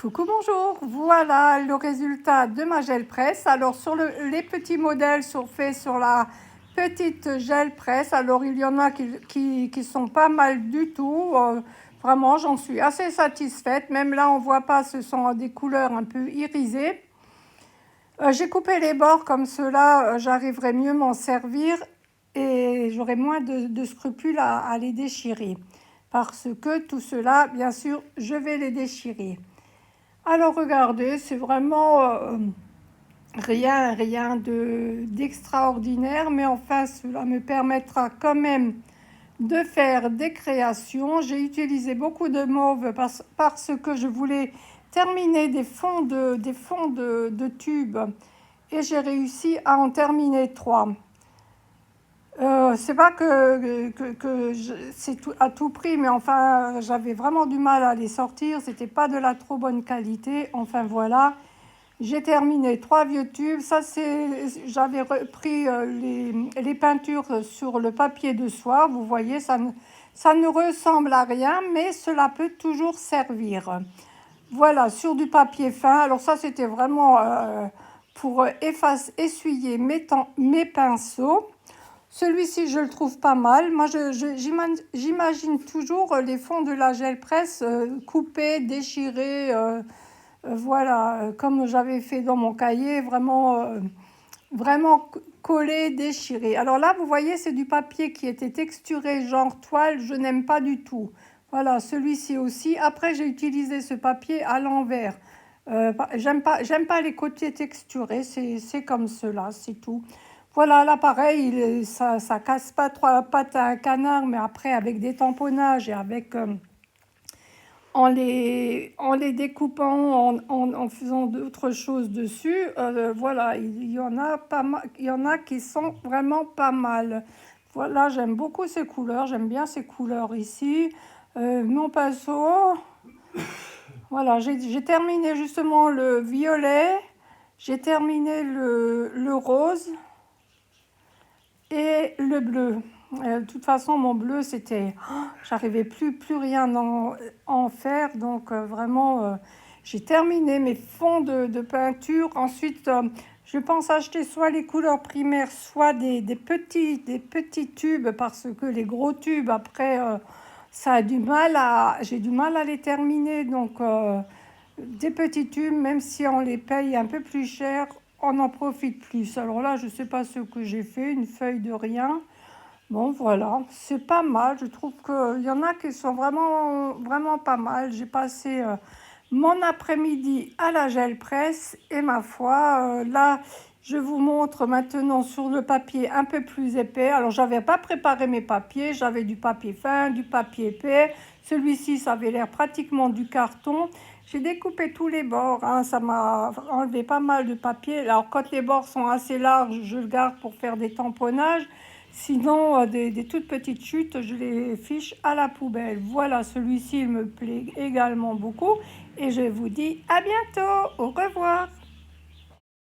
Coucou, bonjour, voilà le résultat de ma gel presse. Alors sur les petits modèles sont faits sur la petite gel presse. Alors il y en a qui sont pas mal du tout. Vraiment, j'en suis assez satisfaite. Même là, on voit pas, ce sont des couleurs un peu irisées. J'ai coupé les bords comme cela, j'arriverai mieux m'en servir et j'aurai moins de scrupules à les déchirer. Parce que tout cela, bien sûr, je vais les déchirer. Alors regardez, c'est vraiment rien d'extraordinaire, mais enfin cela me permettra quand même de faire des créations. J'ai utilisé beaucoup de mauve parce que je voulais terminer des fonds de tubes et j'ai réussi à en terminer 3. C'est pas que c'est à tout prix, mais enfin, j'avais vraiment du mal à les sortir. C'était pas de la trop bonne qualité. Enfin, voilà. J'ai terminé 3 vieux tubes. Ça, j'avais repris les peintures sur le papier de soie. Vous voyez, ça ne ressemble à rien, mais cela peut toujours servir. Voilà, sur du papier fin. Alors ça, c'était vraiment pour essuyer mes pinceaux. Celui-ci, je le trouve pas mal. Moi, j'imagine toujours les fonds de la gel presse coupés, déchirés, voilà, comme j'avais fait dans mon cahier, vraiment collé, déchiré. Alors là, vous voyez, c'est du papier qui était texturé, genre toile, je n'aime pas du tout. Voilà, celui-ci aussi. Après, j'ai utilisé ce papier à l'envers. J'aime pas les côtés texturés, c'est comme cela, c'est tout. Voilà, là pareil, ça casse pas trois pattes à un canard, mais après avec des tamponnages et avec en les découpant, en faisant d'autres choses dessus, voilà, il y en a pas mal, il y en a qui sont vraiment pas mal. Voilà, j'aime beaucoup ces couleurs, j'aime bien ces couleurs ici. Mon pinceau, voilà, j'ai terminé justement le violet, j'ai terminé le rose et le bleu. De toute façon, mon bleu, c'était... j'arrivais plus rien en faire. Donc, vraiment, j'ai terminé mes fonds de peinture. Ensuite, je pense acheter soit les couleurs primaires, soit des petits tubes. Parce que les gros tubes, après, ça a j'ai du mal à les terminer. Donc, des petits tubes, même si on les paye un peu plus cher, on en profite plus. Alors là, je ne sais pas ce que j'ai fait, une feuille de rien. Bon, voilà, c'est pas mal. Je trouve qu'il y en a qui sont vraiment pas mal. J'ai passé mon après-midi à la gel presse et ma foi, là, je vous montre maintenant sur le papier un peu plus épais. Alors, j'avais pas préparé mes papiers. J'avais du papier fin, du papier épais. Celui-ci, ça avait l'air pratiquement du carton. J'ai découpé tous les bords, hein, ça m'a enlevé pas mal de papier. Alors, quand les bords sont assez larges, je le garde pour faire des tamponnages. Sinon, des toutes petites chutes, je les fiche à la poubelle. Voilà, celui-ci me plaît également beaucoup. Et je vous dis à bientôt. Au revoir.